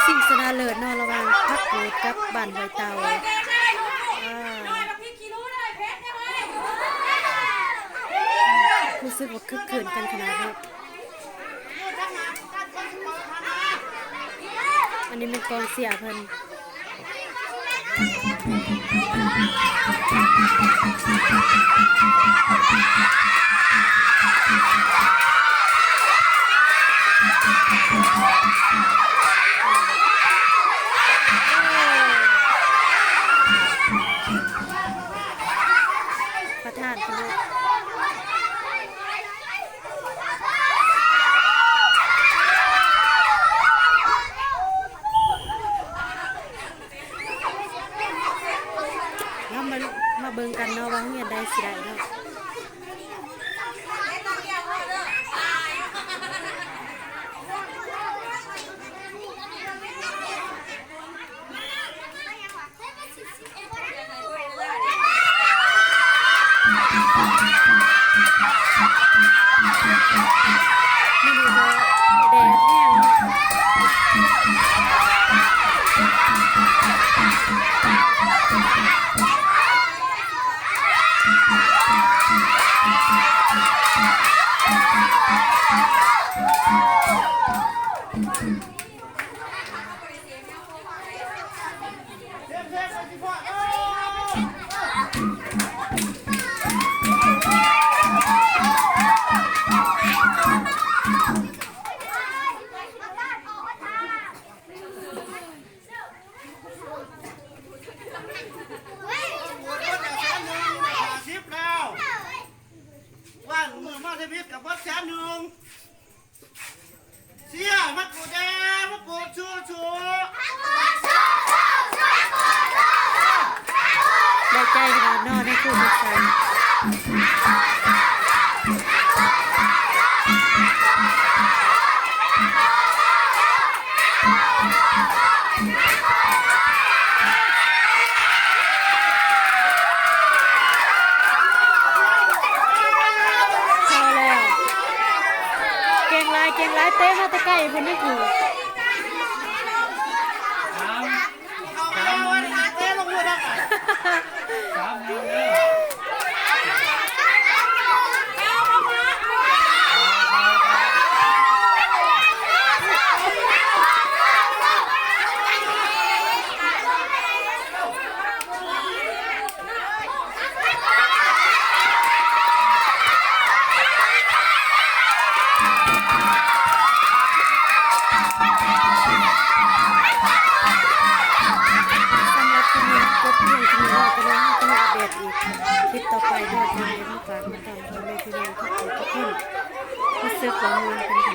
สิ่งสนาเลิศเนาะระหว่างพักกูดกับบ้านไวเตารู้สึกว่าคึกคืนกันขนาดนี้อันนี้เป็นกองเสียเพิ่นประธานคณะมาเบิ่งกันเนาะว่าเฮียนได้สิได้เนาะไม่รู้ว่าแดดแห้งเนาะมือมาเทพิษกับวัดแสนหนึ่งเสียมัดกูแดงมัดกูชูชูได้ใจขนาดนอนได้คู่มิตรใจเก่งไรเต้มาตะไก่คนนี้คือคลิปต่อไปด้วยที่ฝากมาตามพ่อแม่พี่น้องทุกคนรู้สึกว่ามันเป็น